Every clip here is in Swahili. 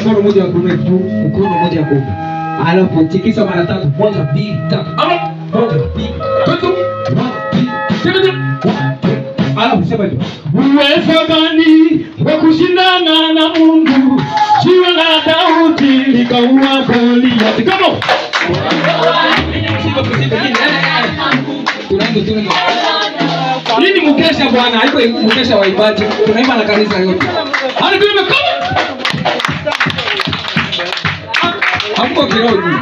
Mkono mmoja wa kuume tu, mkono mmoja wa kuume. Alafu tikisa mara tatu, 1 2 3. 1 2 3. Alafu sema tu. Uwezo gani wa kushindana na Mungu? Jiwe la Daudi likaua Goliathi. Come on. Hii ni mkesha bwana, haiko mkesha wa ibada. Tunaimba na kanisa yote. Hadi tume kama hapo kironi.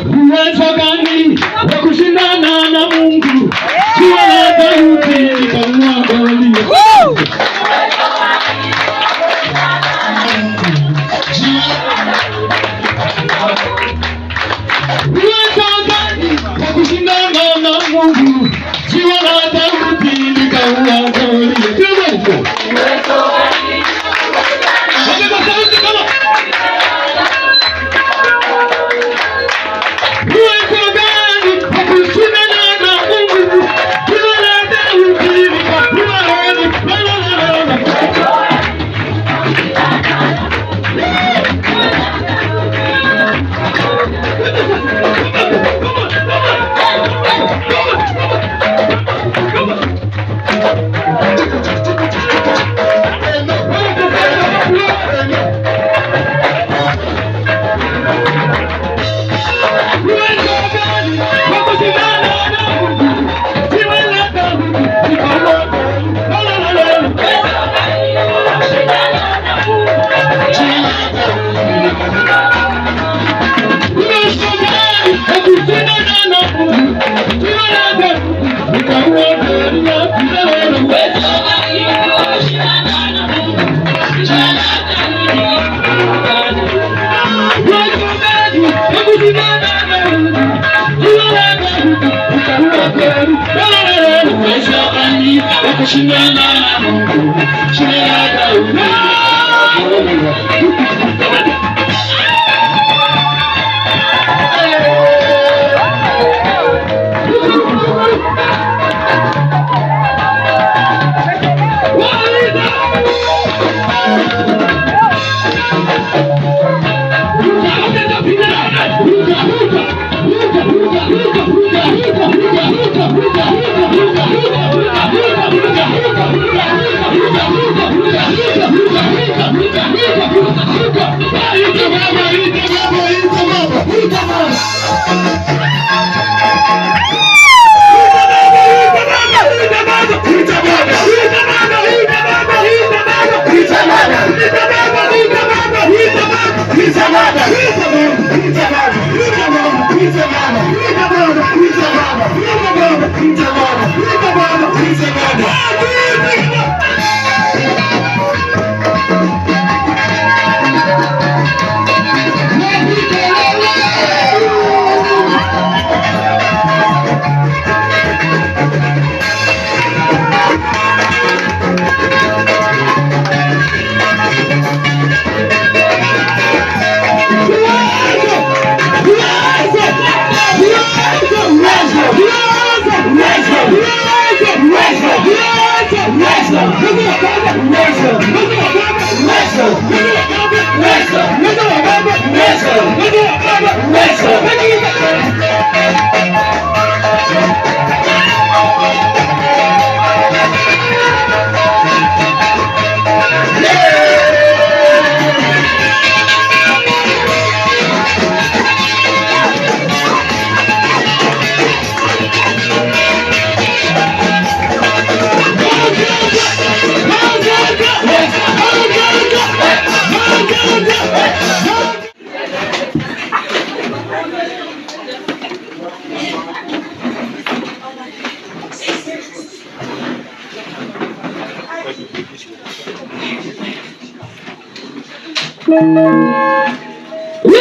Uwezo gani wa kushindana na Mungu? Jiwe la Daudi likaua Goliathi. Uwezo gani wa kushindana na Mungu? Jiwe la Daudi likaua Goliathi.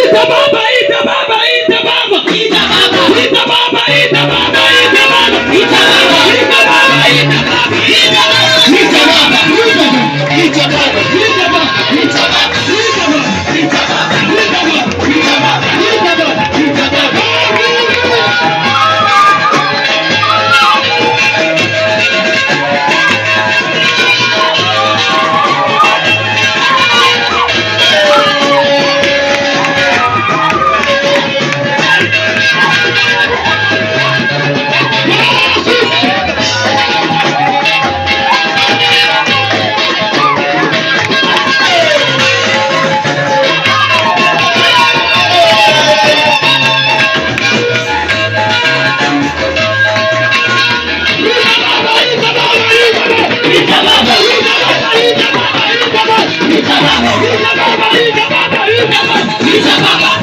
ita baba, ita baba, ita baba, ita baba, ita baba, ita baba, ita baba, ita baba, ita baba, ita baba, ita baba, ita baba, ita baba, ita baba, ita baba, ita baba, ita baba, ita baba, ita baba.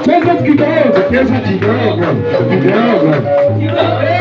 Cheza kidogo, cheza kidogo, kidogo.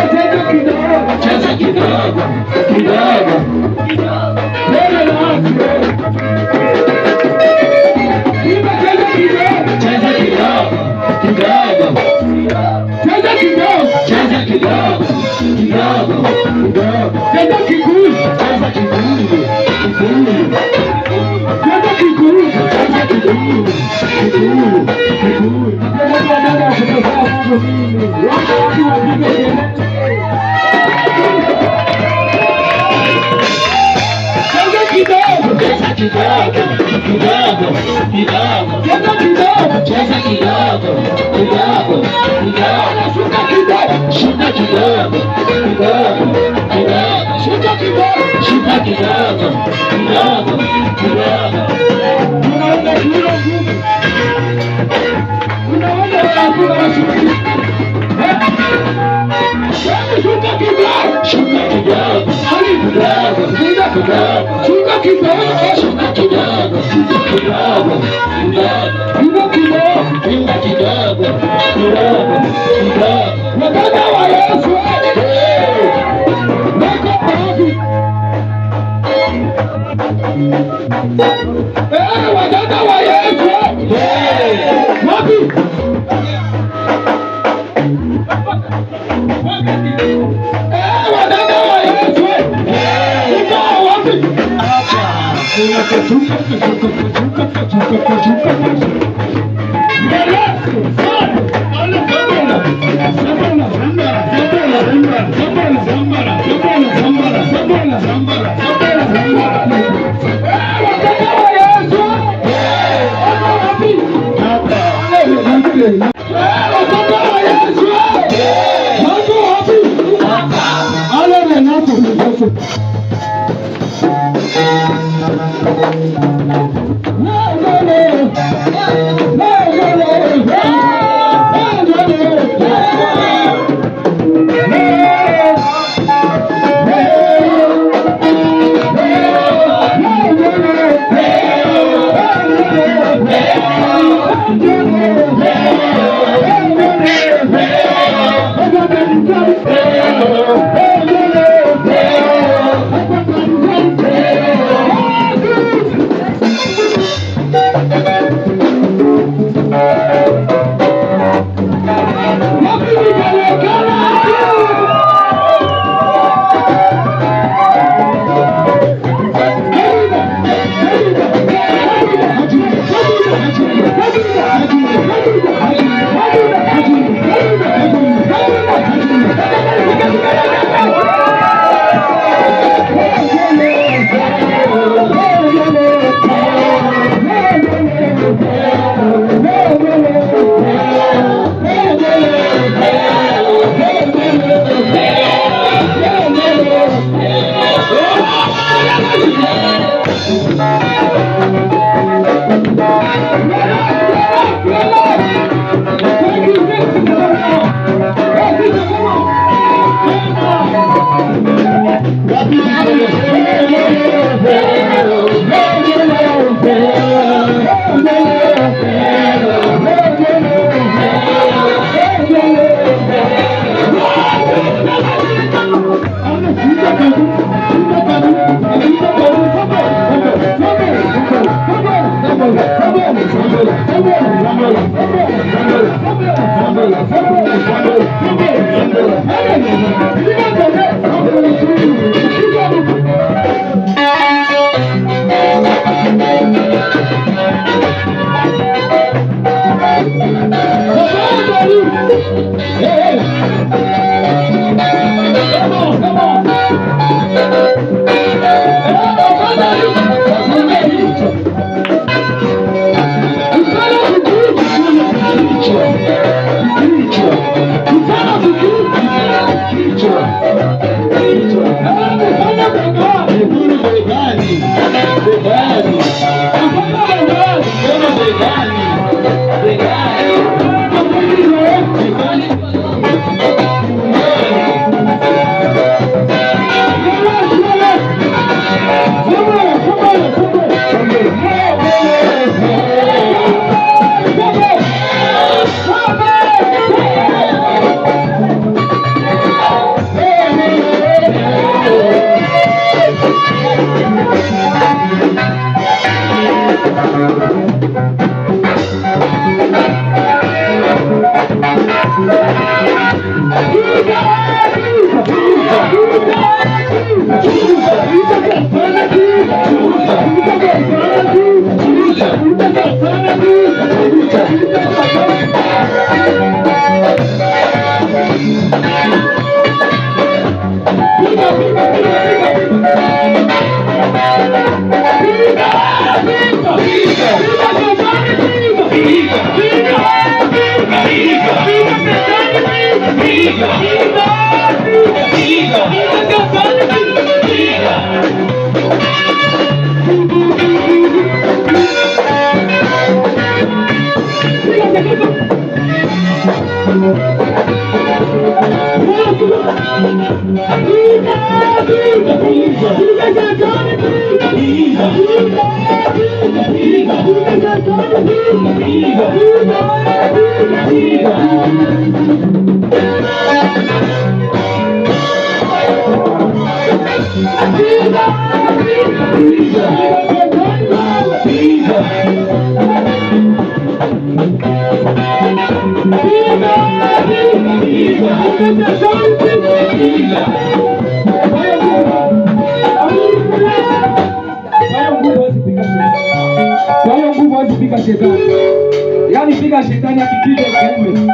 Yaani piga shetani akikija kiume.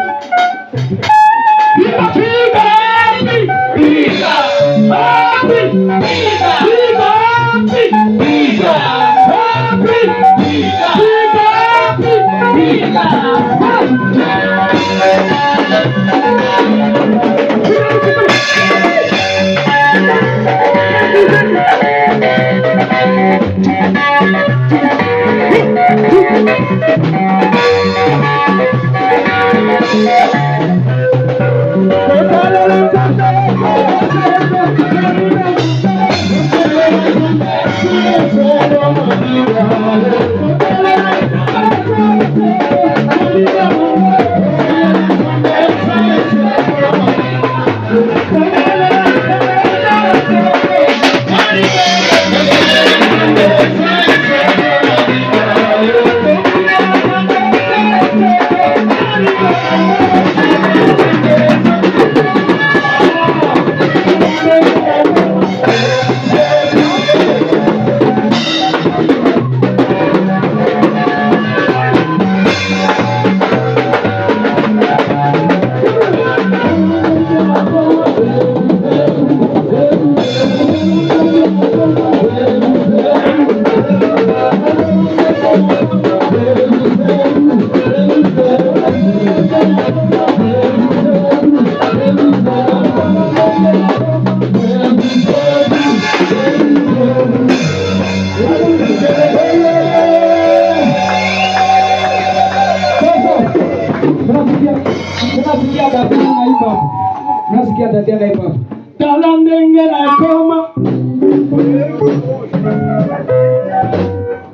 Nasikia dadia na hapa. Talandenge na koma.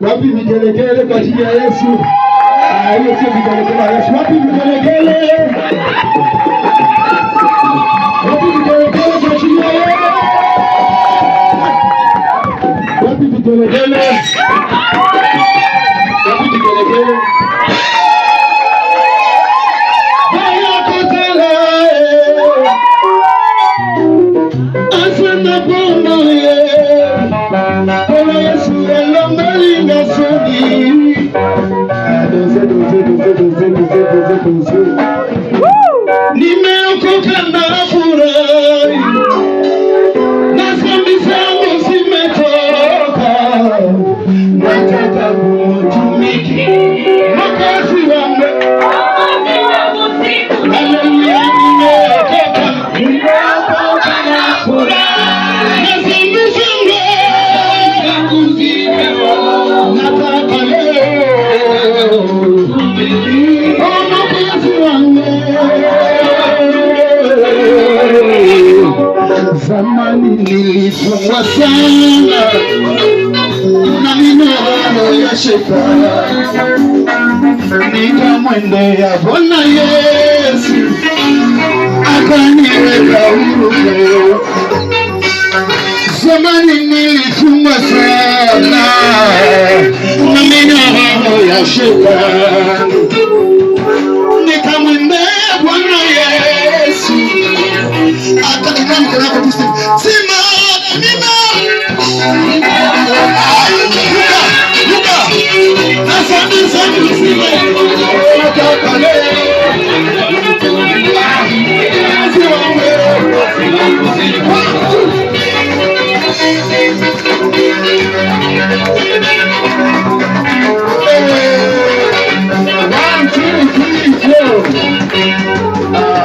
Wapi vigelegele kwa ajili ya Yesu? Hiyo sio vigelegele ya Yesu. Wapi vigelegele? Wapi vigelegele kwa ajili ya Yesu? Wapi vigelegele? Wapi vigelegele? Nimeokoka na furahi, na dhambi zangu zimetoka, nataka kumtumikia Mwokozi wangu. Haleluya, nimeokoka na furahi, na dhambi zangu zimetoka, nataka leo Mwokozi wangu. Zamani nilifungwa sana na minyororo ya shetani, nikamwendea Bwana Yesu akaniweka huru. Zamani nilifungwa sana na minyororo ya shetani, nikamwendea Bwana Yesu. Sema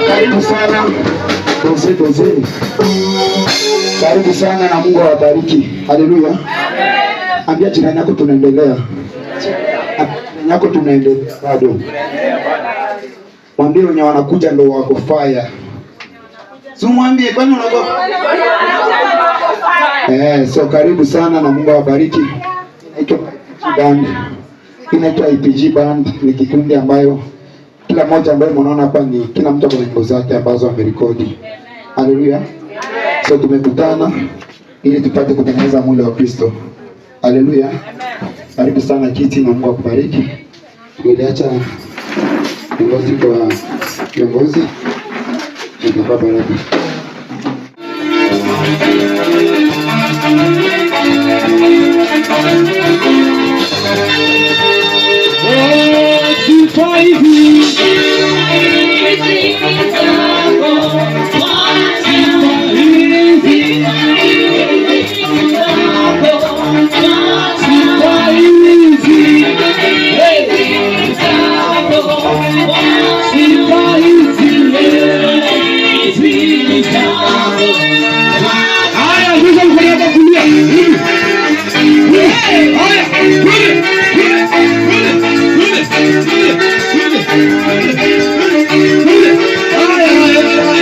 Karibu sana Dozeni, karibu sana na Mungu awabariki. Haleluya. Ambia jirani yako tunaendelea, yako tunaendelea bado. Mwambie wenye wanakuja ndio wako fire. Mwambie kwani unaogopa? So karibu sana na Mungu awabariki. Inaitwa IPG Band, ni kikundi ambayo kila mmoja ambaye mnaona hapa ni kila mtu ana nyimbo zake ambazo amerekodi. Haleluya. So tumekutana ili tupate kutengeneza mwili wa Kristo. Haleluya. Karibu sana kiti na Mungu akubariki. Tuliacha viongozi kwa viongozi. Baba baraka.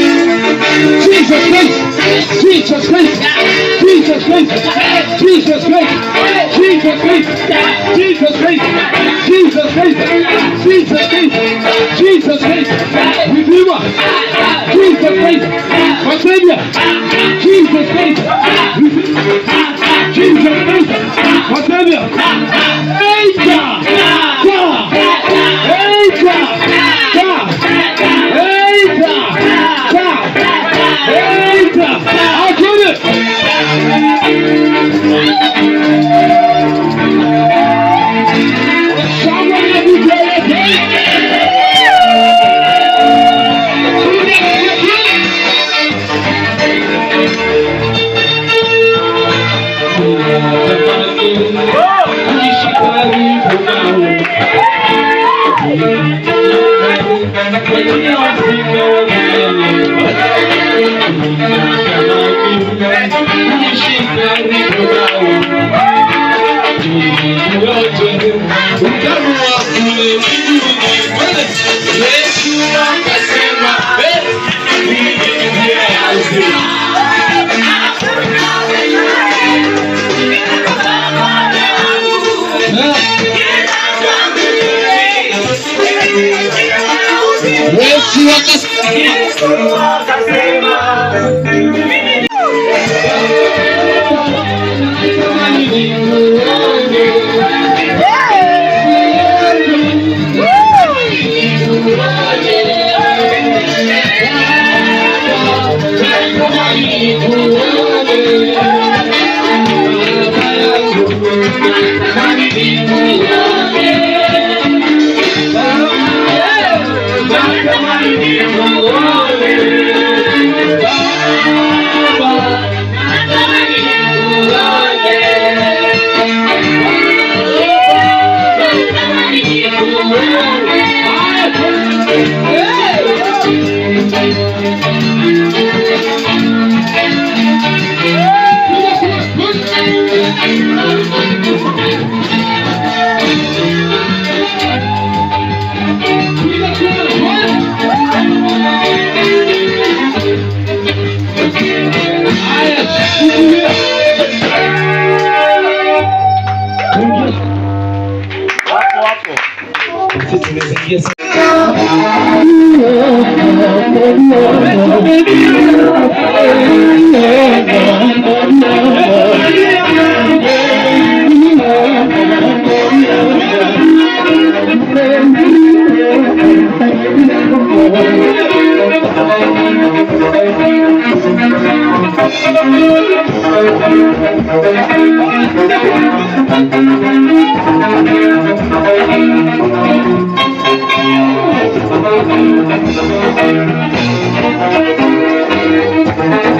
Jesus Christ, Jesus Christ, Jesus Christ, Jesus Christ, Jesus Christ, Jesus Christ, Jesus Christ, Jesus Christ, Redeemer, Jesus Christ, my Savior, Jesus Christ, Jesus Christ, my Savior, Thank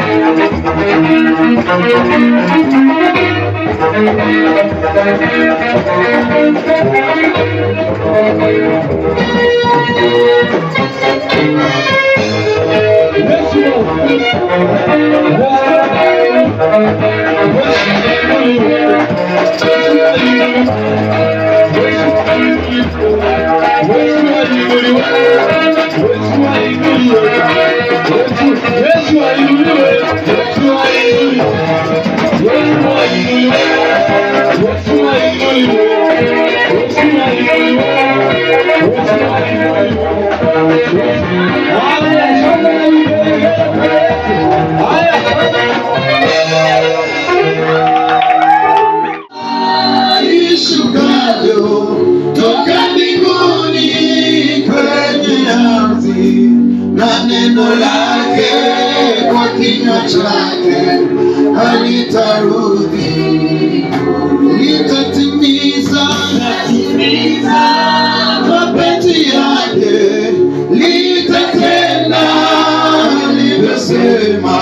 you. Toka mbinguni kwenye ardhi, na neno lake kwa kinywa chake halitarudi, litatimiza mapenzi yake, litatenda alivyosema,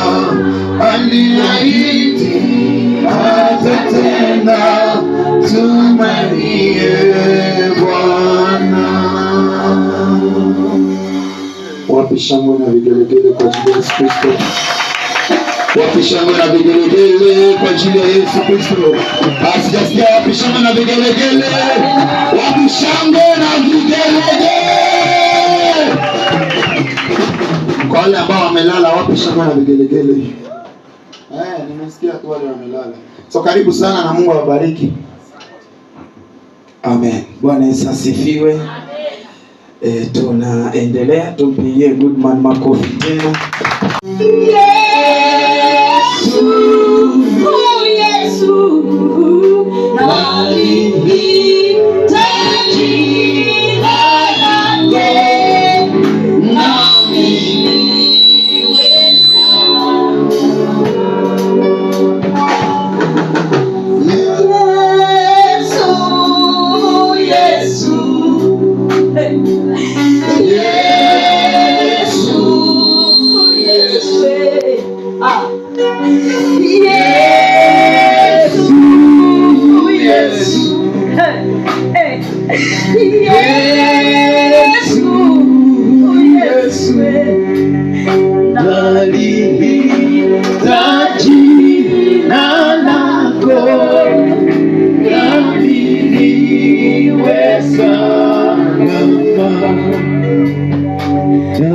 aliahidi atatenda. Tumanie Bwana. Wapi shangwe na vigelegele kwa ajili ya Yesu Kristo? Wapi shangwe na vigelegele kwa ajili ya Yesu Kristo? Sijasikia wapi shangwe na vigelegele? Wapi shangwe na vigelegele? Kwa wale ambao wamelala, wapi shangwe na vigelegele? Nimesikia tu wale wamelala. So karibu sana na Mungu awabariki. Amen. Bwana Yesu asifiwe. Tunaendelea, tumpigie Goodman makofi tena. Yesu, oh Yesu, nalihitaji lake, nami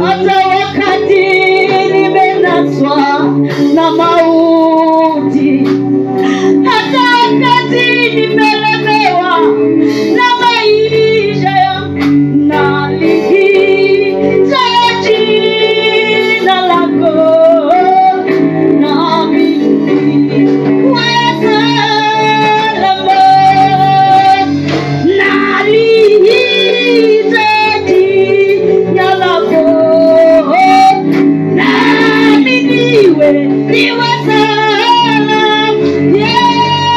hata wakati nimenaswa na mauti, hata wakati nimelemewa na maisha yangu, nalihitaji jina lako, nami niweze salama. Nalihitaji jina lako, nami niwe salama. Yesu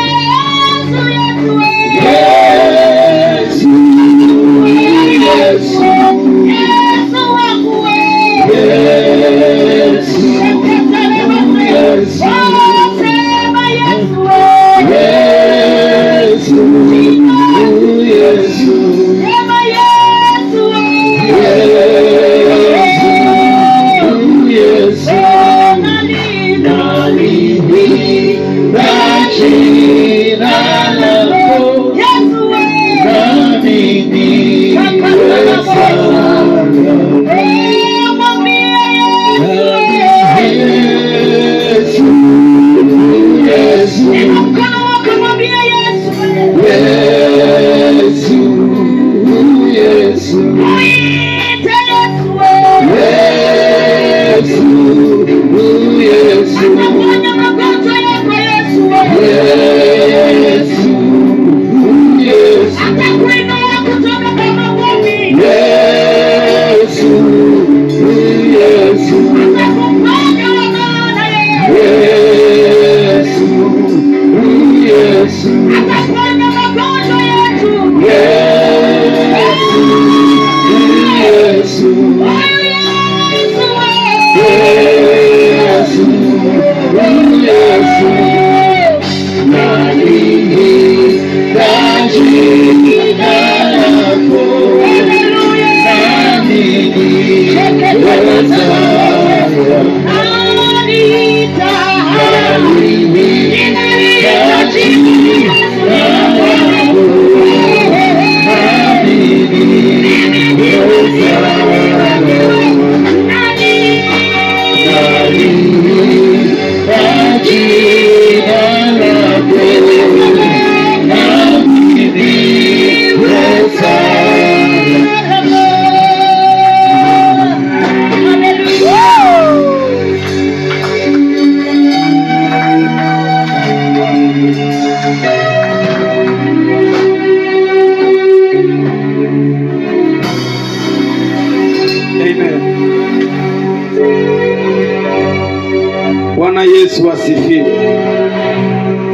Yesu asifiwe.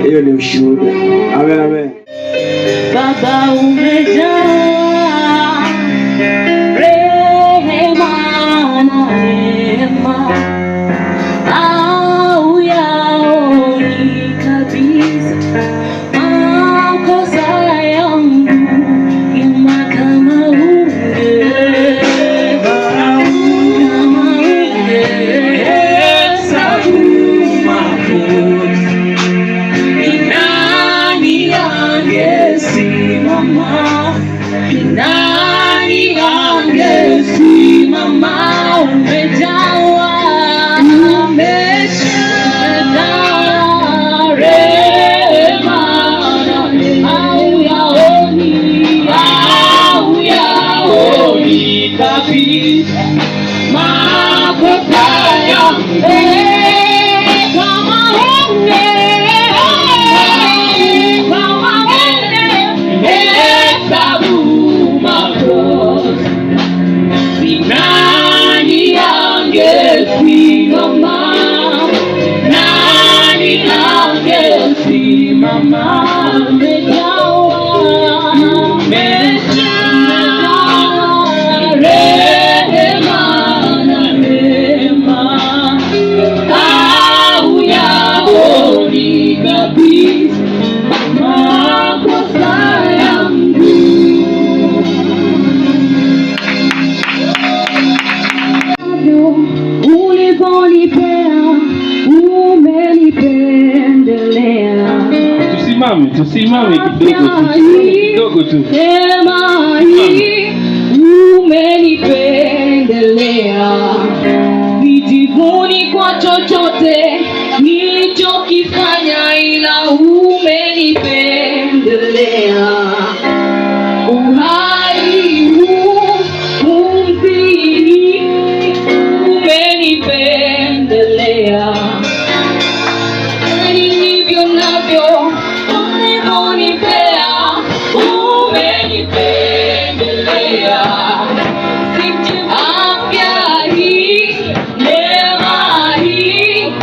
Hiyo ni ushuhuda. Amen, amen. Baba umejaa rehema na neema, au yaoni kabisa makosa yangu kama nani angesimama? Umejawa rehema, au yaoni kabisa makosa yangu kama mama umejawa rehema na neema, au yaoni kabisa makosa yangu. Ulivyonipea umenipendelea. Tusimame kidogo tu. Neema hii umenipendelea. Sijivuni kwa chochote nilichokifanya, ila umenipendelea. Uhai huu pumzi umenipendelea. Nilivyo navyo ulivyonipea umenipendelea. Afya hii, neema hii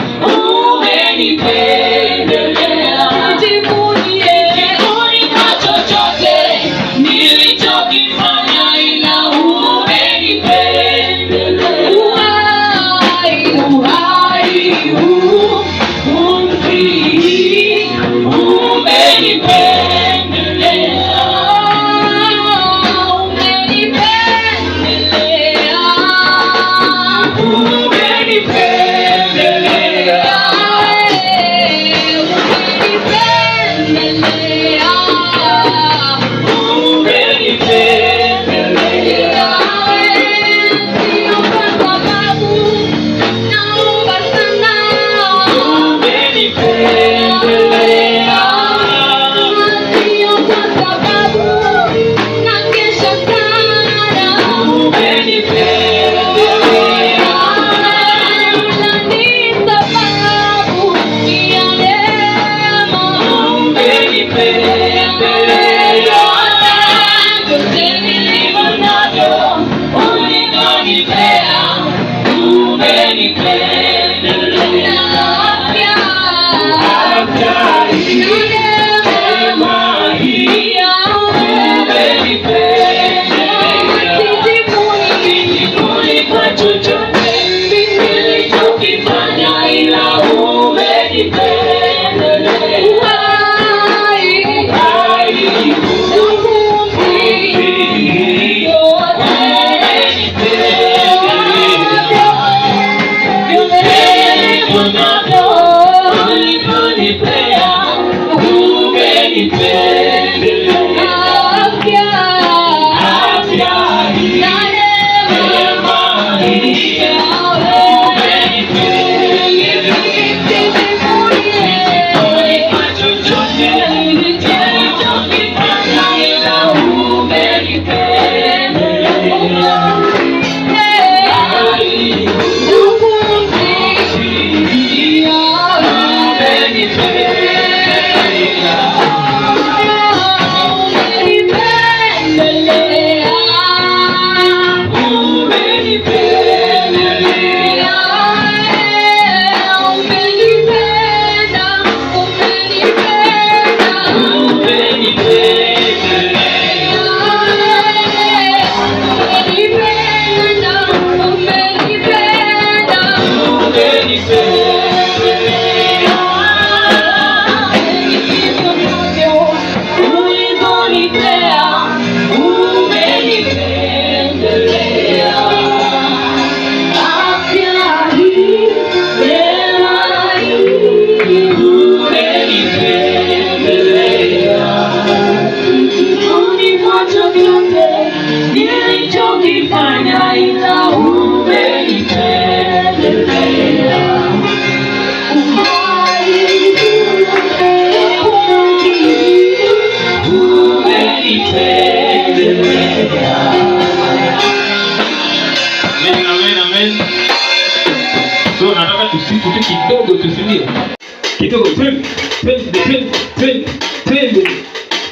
Kidogo twende.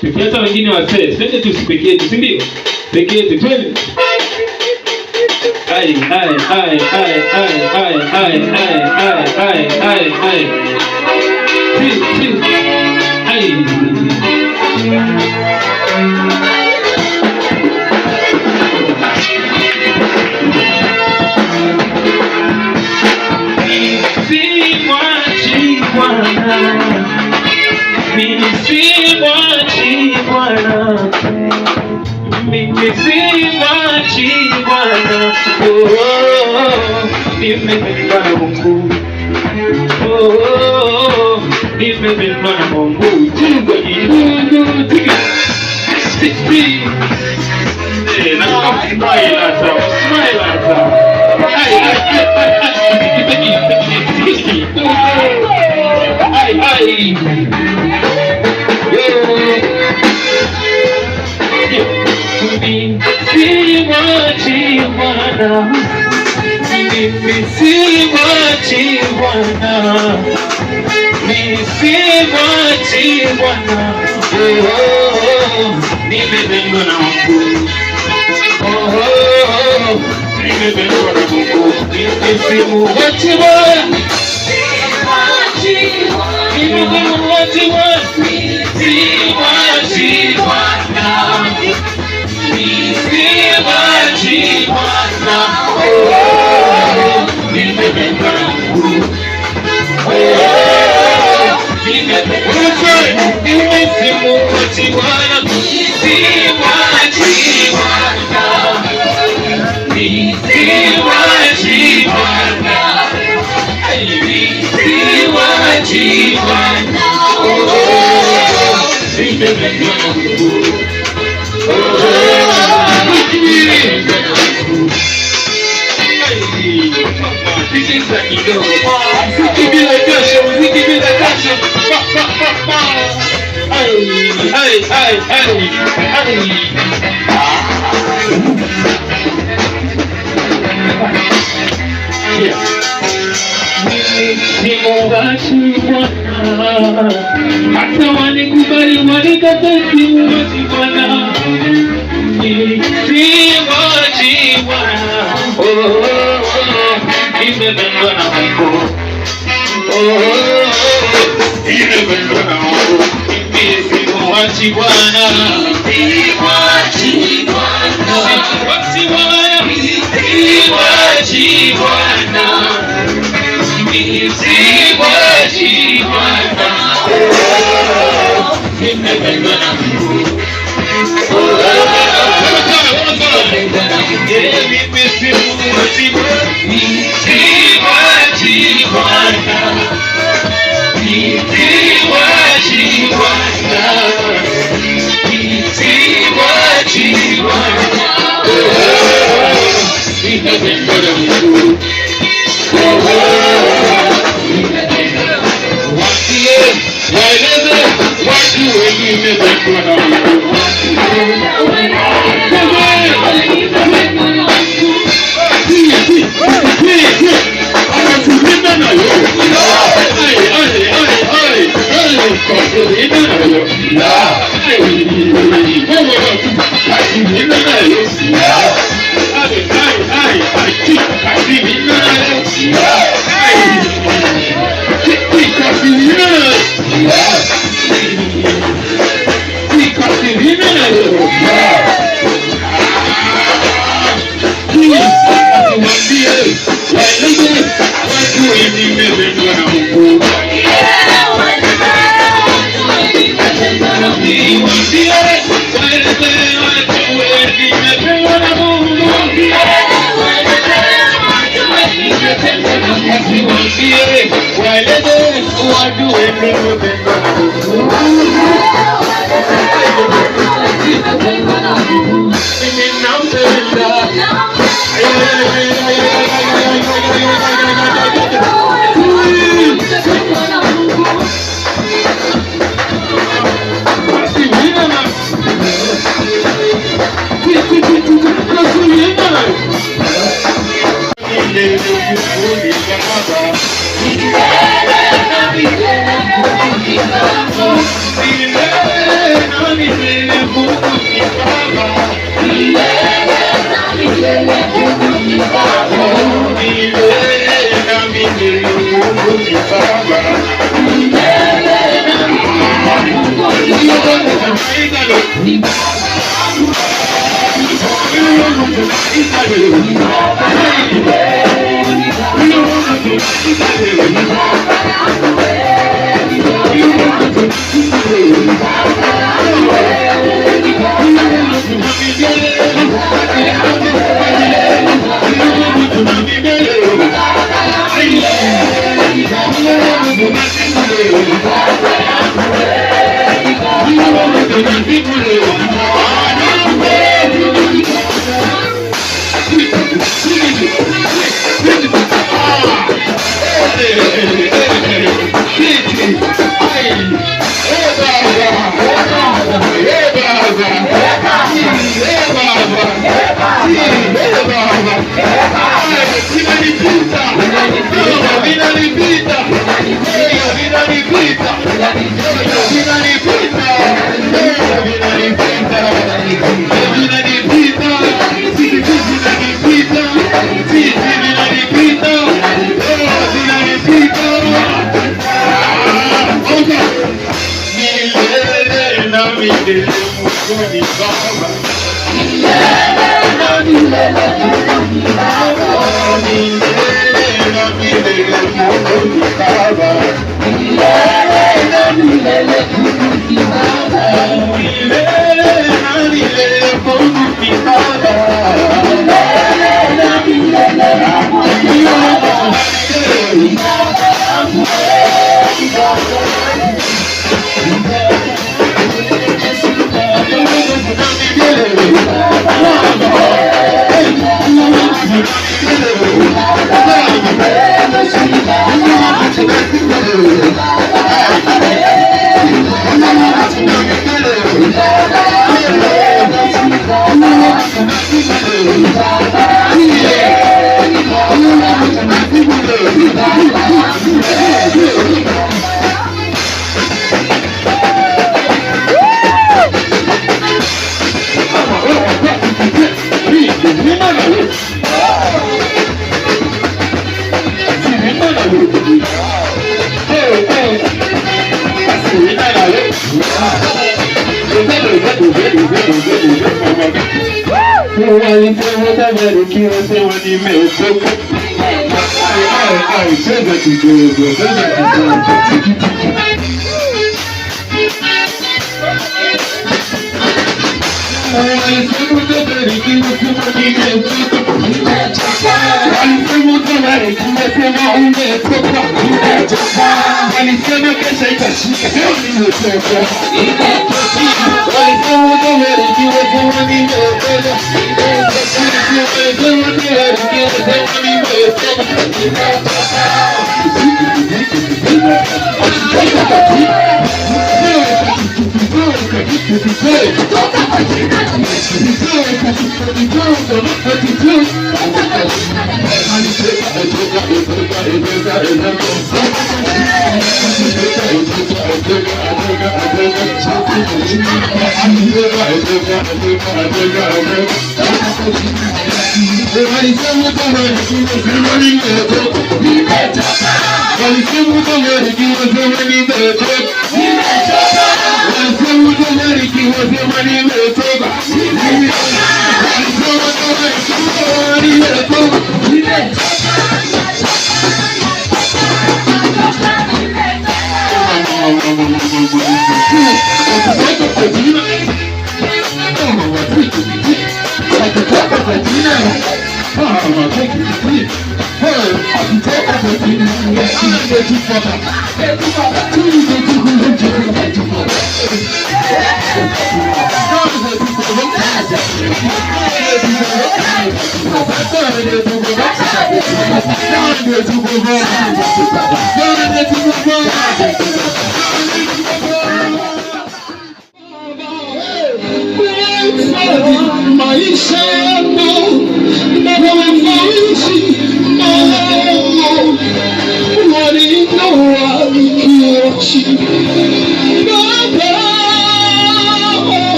Tukiacha wengine wasee, twende tu peke yetu, si ndio? Peke yetu twende. Ai. Hata wanikubali wanikatazi uwazi Bwana, siwachi Bwana, nimependwa na Mungu, nimependwa na Mungu, siwachi Bwana, siwachi Bwana, siwachi Bwana, siwachi Bwana.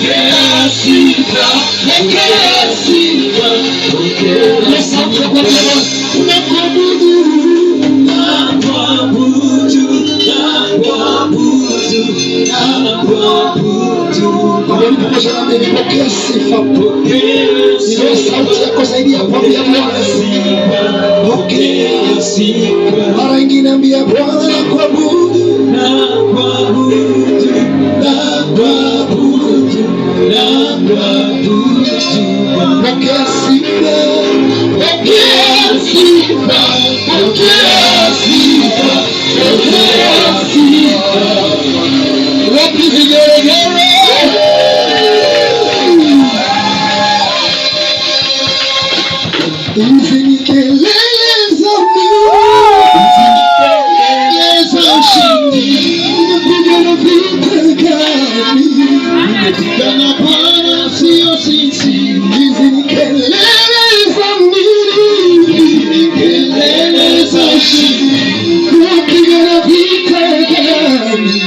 Okay. sifa, pokea sifa, pokea sifa. Unakuabudu, nakuabudu, nakuabudu, nakuabudu. Pamoja na mimi, pokea sifa, pokea sifa. Ile sauti yako zaidi ya kuambia Bwana sifa, pokea sifa. Mara nyingine ambia Bwana nakuabudu, nakuabudu, nakuabudu, nakuabudu. Pokea sifa, pokea sifa, pokea sifa, pokea sifa. Wapi vigelegele? Hizi ni kelele za ushindi, nimepigana vita kali, nimepigana Bwana, sio sisi. Hizi ni kelele za kelele za ushindi, nimepigana vita kali,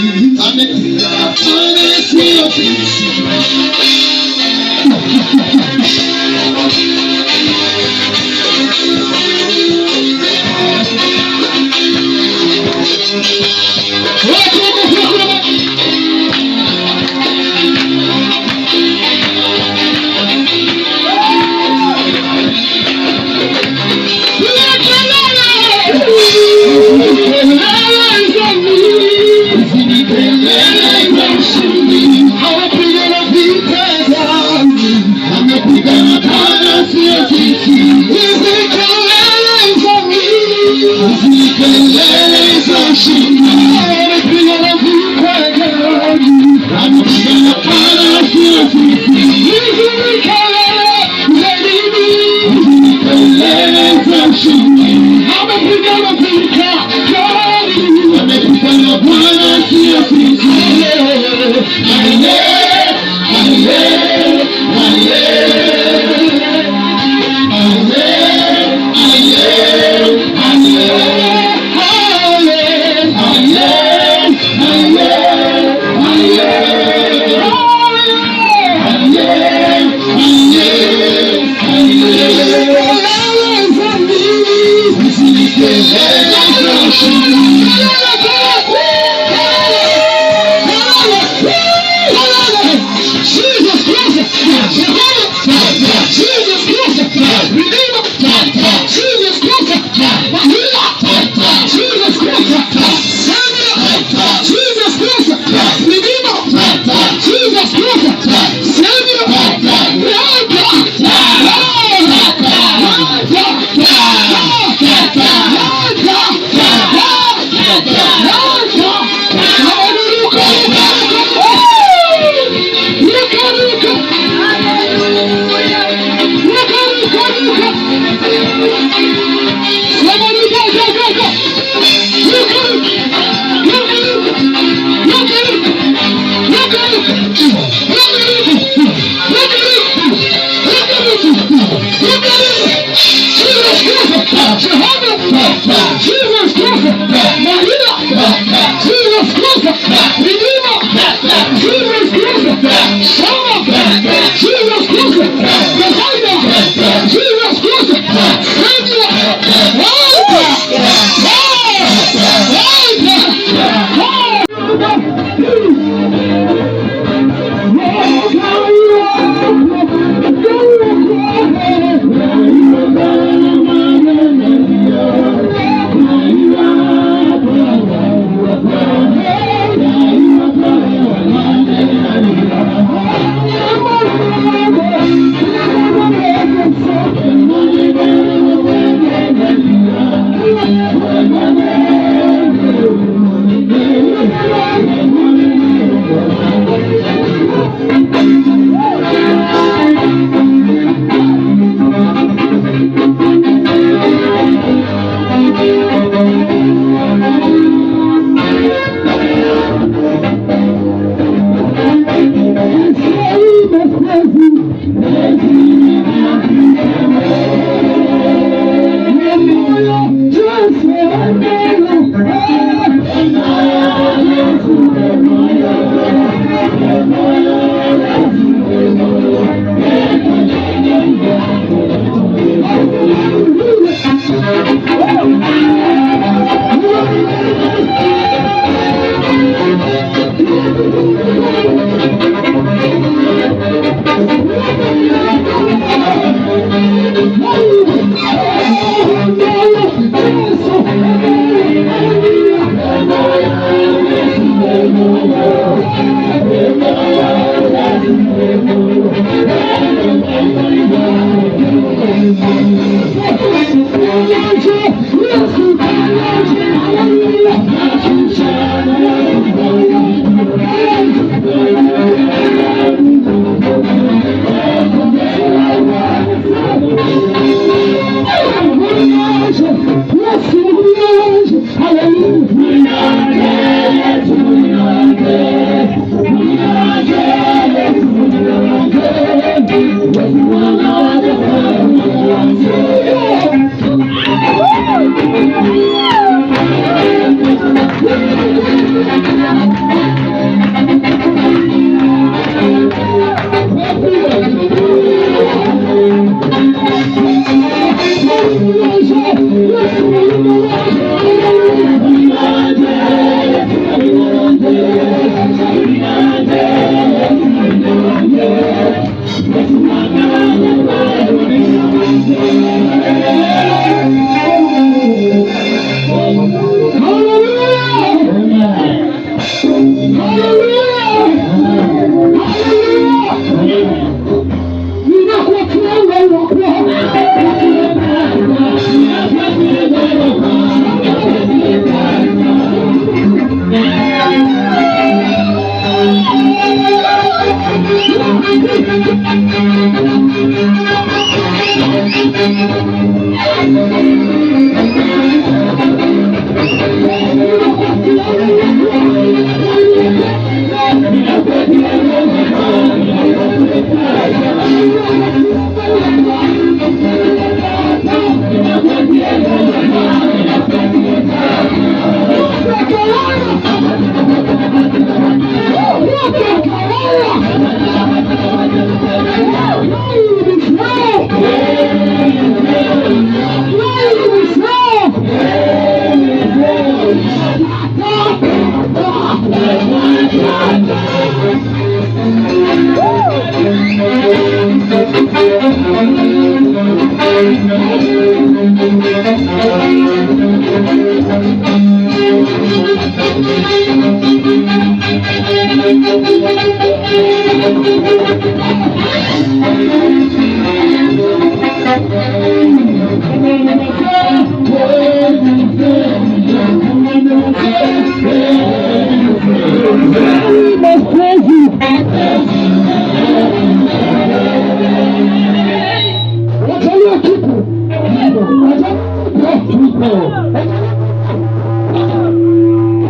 amepigana Bwana, sio sisi.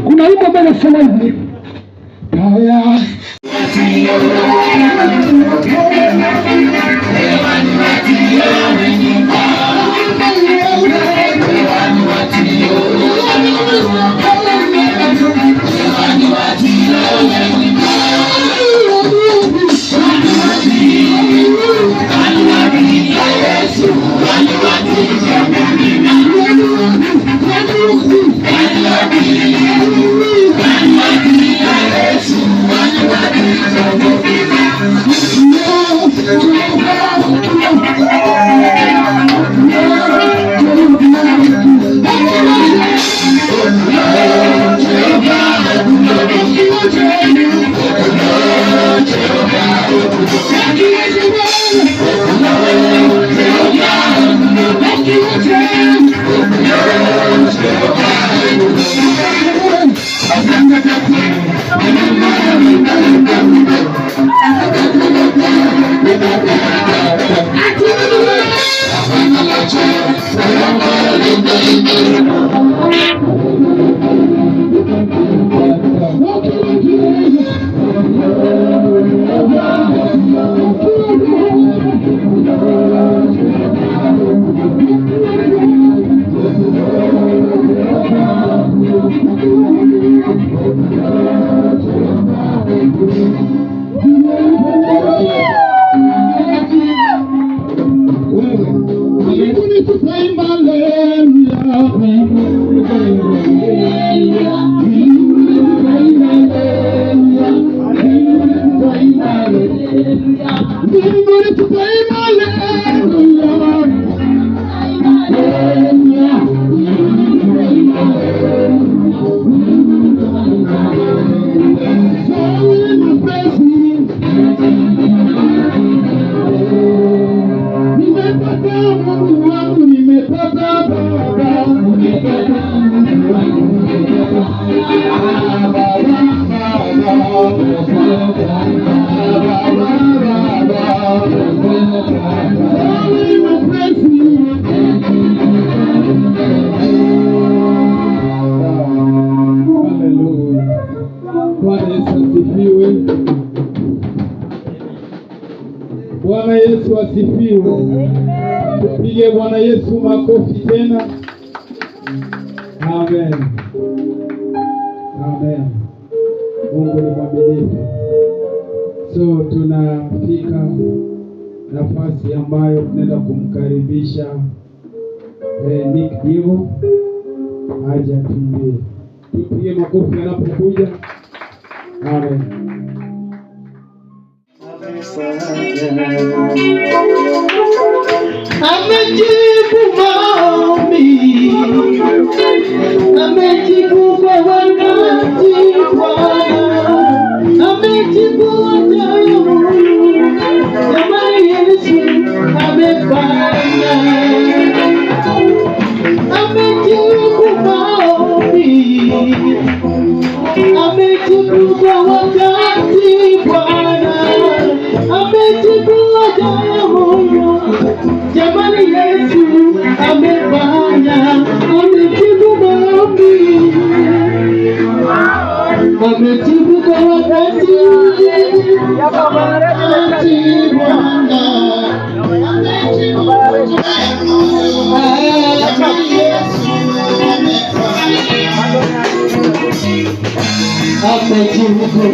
Kuna wimbo mbele sana hivi. Haya. Bwana Yesu asifiwe. Tupige Bwana Yesu makofi tena. Amen. Amen. Mungu ni mwaminifu. So tunafika nafasi ambayo tunaenda kumkaribisha Nick Diego aje atumbie. Tupige makofi anapokuja. Amen. Amejibu maombi, amejibu kwa wakati Bwana, amejibu ajabu, kama Yesu amefanya. Amejibu maombi, amejibu kwa wakati Bwana, amejibu ajabu, jamani Yesu amefanya. Amejibu maombi, amejibu kwa wakati Bwana, amejibu kwa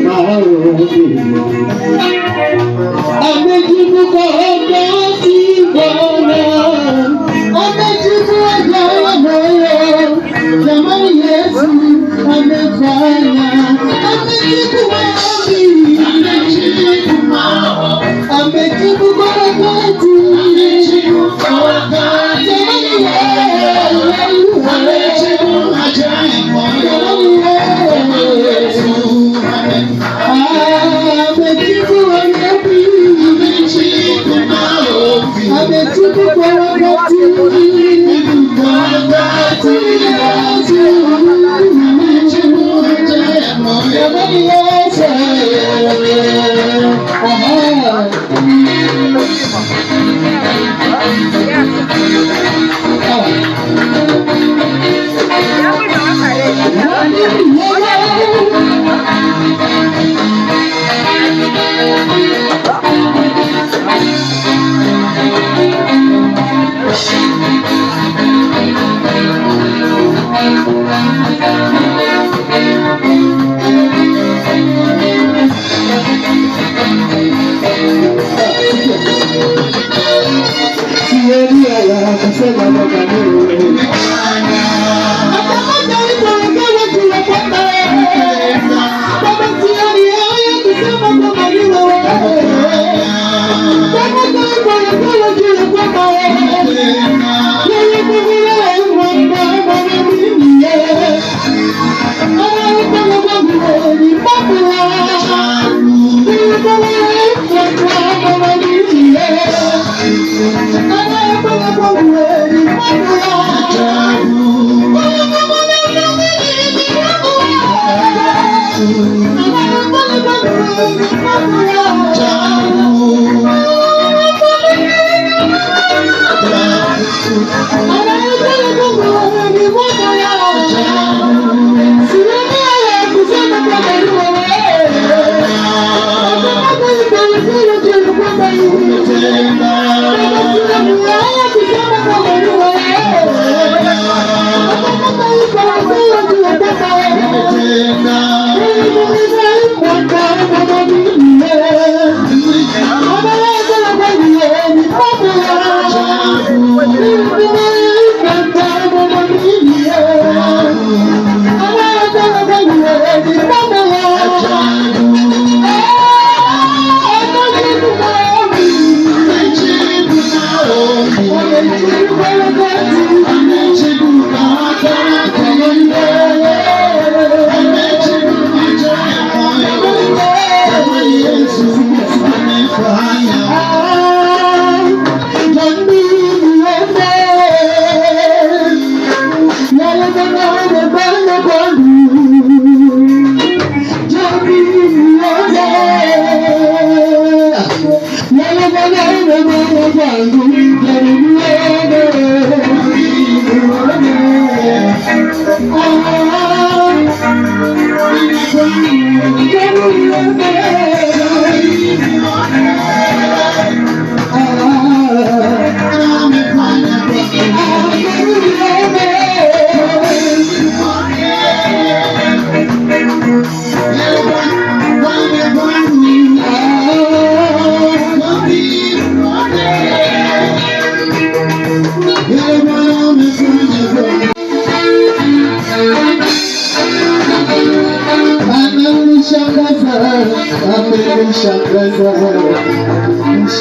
maombi, amejibu kwa wakati Bwana, amejibu ajabu, jamani Yesu amefanya. Amejibu maombi, amejibu kwa wakati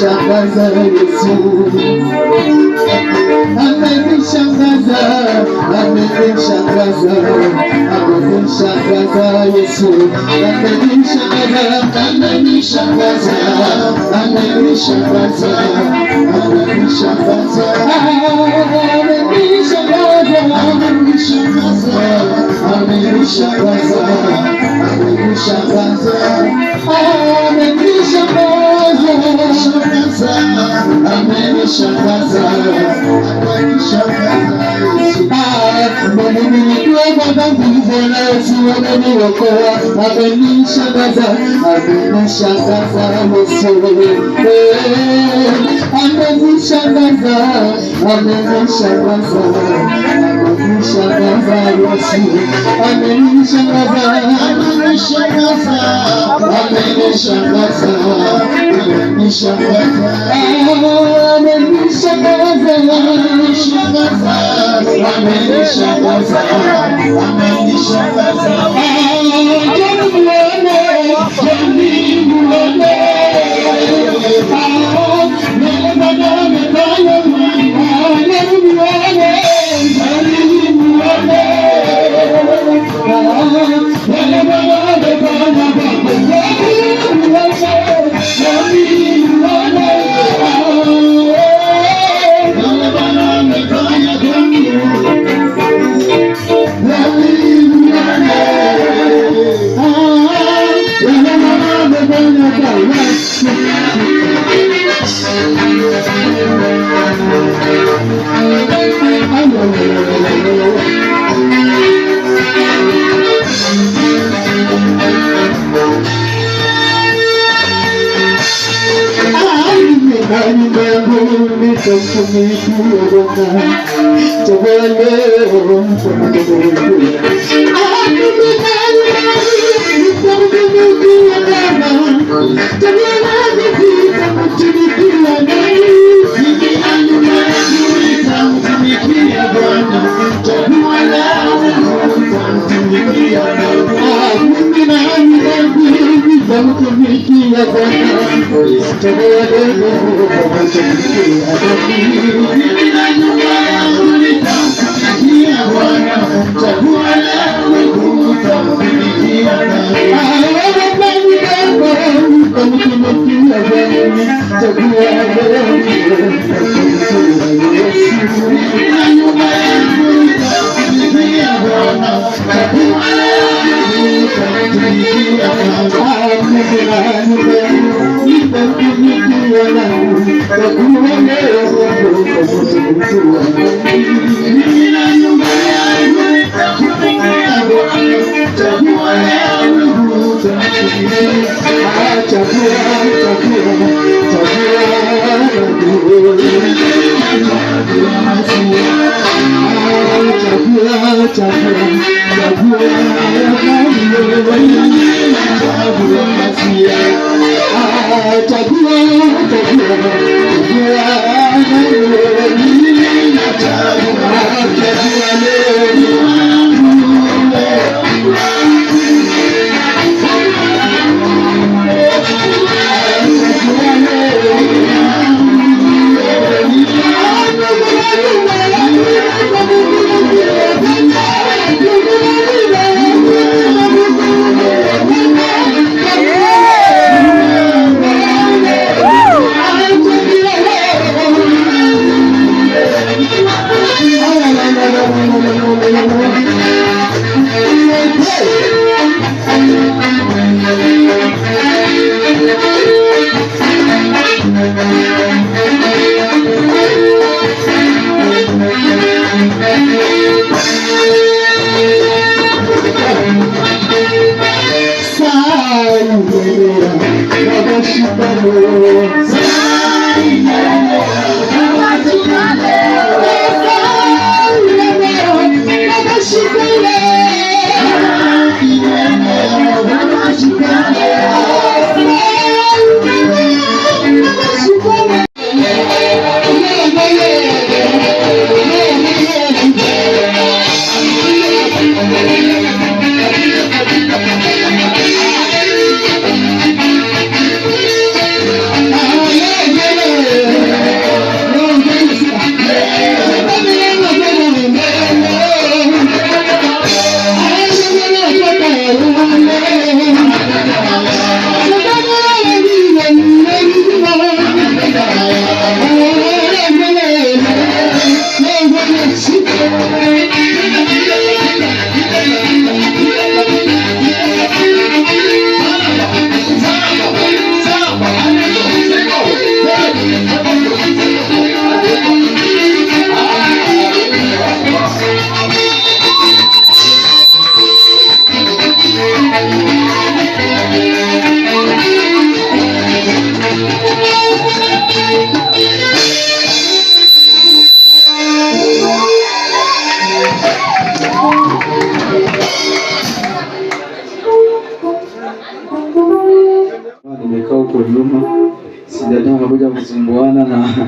Shangaza Yesu, amenishangaza, amenishangaza, amenishangaza Yesu, amenishangaza, amenishangaza, amenishangaza, amenishangaza, amenishangaza, amenishangaza, amenishangaza, amenishangaza, nyumba yangu nitakutumikia Bwana. Chagua leo kwa matendo yako. Nimekaa huko nyuma, sijataka kuja kusumbuana na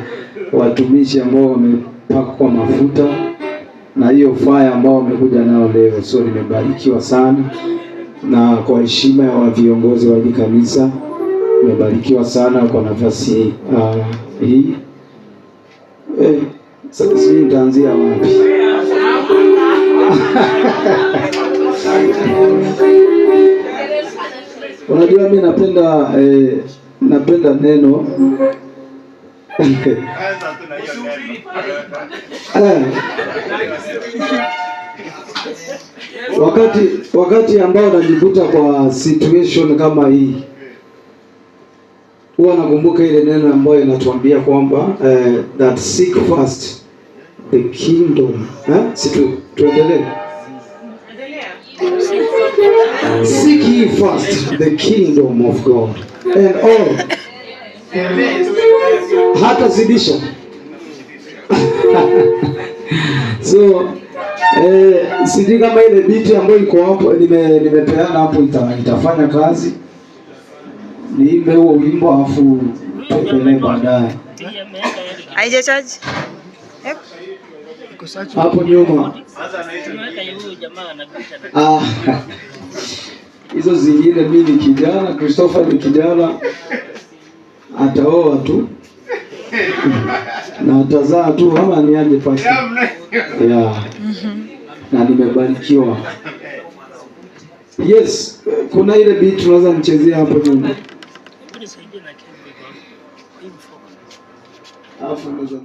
watumishi ambao wamepakwa mafuta na hiyo fire ambao wamekuja nao leo. So nimebarikiwa sana, na kwa heshima ya viongozi wa hili kanisa nimebarikiwa sana kwa nafasi hii. Sasa sisi nitaanzia wapi? Unajua mimi napenda neno wakati ambao najikuta kwa situation kama hii, huwa nakumbuka ile neno ambayo inatuambia kwamba that seek first the kingdom. Tuendelee. Seek ye first the kingdom of God and all hata zidisha. So sijui kama ile biti ambayo iko hapo nimepeana hapo itafanya kazi. Niimbe huo wimbo afu tuendelee baadaye. Haija charge? Hapo nyuma. Hizo zingine mimi ni kijana, Christopher ni kijana. Ataoa tu. Na atazaa tu ama niaje pasi. Yeah. Na nimebarikiwa. Yes, kuna ile beat tunaweza nichezea hapo nyuma. Alafu unaweza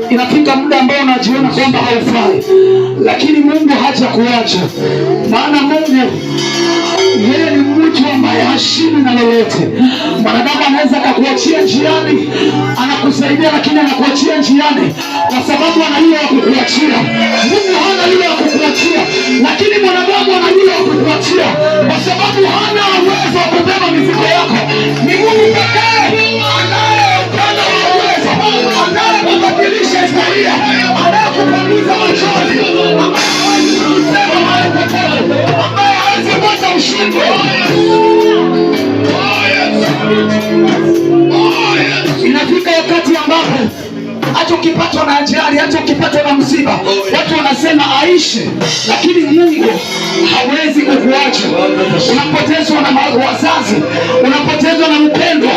inafika muda ambao unajiona kwamba haufai, lakini Mungu haja kuacha. Maana Mungu yeye ni mtu ambaye hashindi na lolote. Mwanadamu anaweza akakuachia njiani, anakusaidia lakini anakuachia njiani kwa sababu ana yule wa kukuachia. Mungu hana yule wa kukuachia, lakini mwanadamu ana yule wa kukuachia kwa sababu hana uwezo wa kubeba mizigo yako. Ni Mungu pekee anaye upana wa uwezo, anayebadilisha historia, anayekupanguza machozi, ambaye hawezi kusema mahali popote, ambaye hawezi kupata ushindi. Inafika wakati ambapo hata ukipatwa na ajali, hata ukipatwa na msiba, watu wanasema aishi, lakini Mungu hawezi kukuacha. Unapotezwa na wazazi, unapotezwa na mpendwa,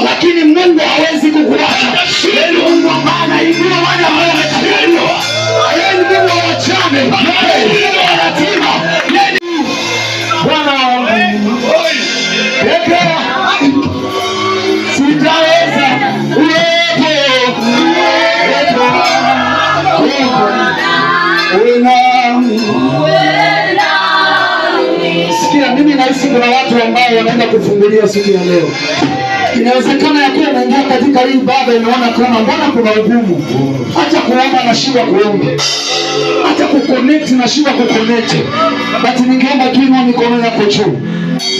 lakini Mungu hawezi kukuacha. Yeye ni Mungu ambaye anainua wale ambao wametaliwa. Yeye ni Mungu wa wajane, yeye ni Mungu wa yatima. Bwana wangu peke sitaweza sikia, mimi nahisi kuna watu ambao wanaenda kufungulia siku ya leo. Inawezekana ya kuwa unaingia katika hii ibada, unaona kama mbona kuna ugumu, hata kuomba na shida kuomba, hata kuconnect na shida kuconnect. But ningeomba tu inua mikono yako juu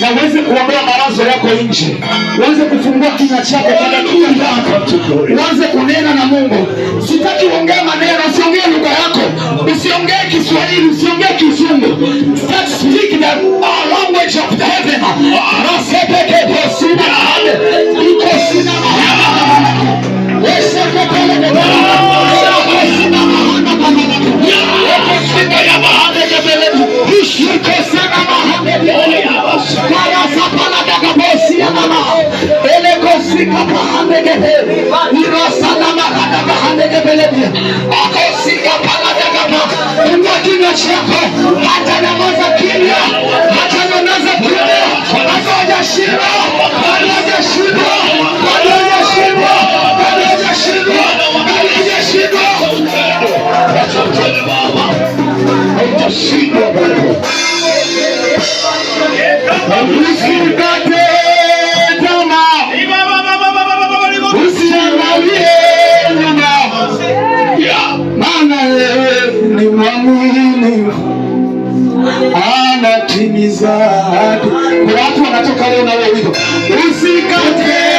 na uweze kuondoa mawazo yako nje, uweze kufungua kinywa chako kwa dakika ngapi, uanze kunena na Mungu. Sitaki uongee maneno, usiongee lugha yako, usiongee Kiswahili, usiongee Kizungu. Start speak the language of the heaven. Rasepeke posina hade iko sina mahana weseke pele kebele posina mahana mahana iko sina ya mahana kebele iko sina mahana kebele kaya sapala daga posina mahana ele kosika mahana kebele irosa na mahana mahana kebele akosika pala daga mahana kinywa chako, hata namaza kimya, hata namaza kimya, hata hajashindwa, hata hajashindwa, hata hajashindwa, hata hajashindwa, hata hajashindwa. Hajashindwa bado. Usikate tamaa, usiangalie nyuma, maana yeye ni mwaminifu, anatimiza ahadi. Kuna watu wanatoka leo na wewe hivyo, usikate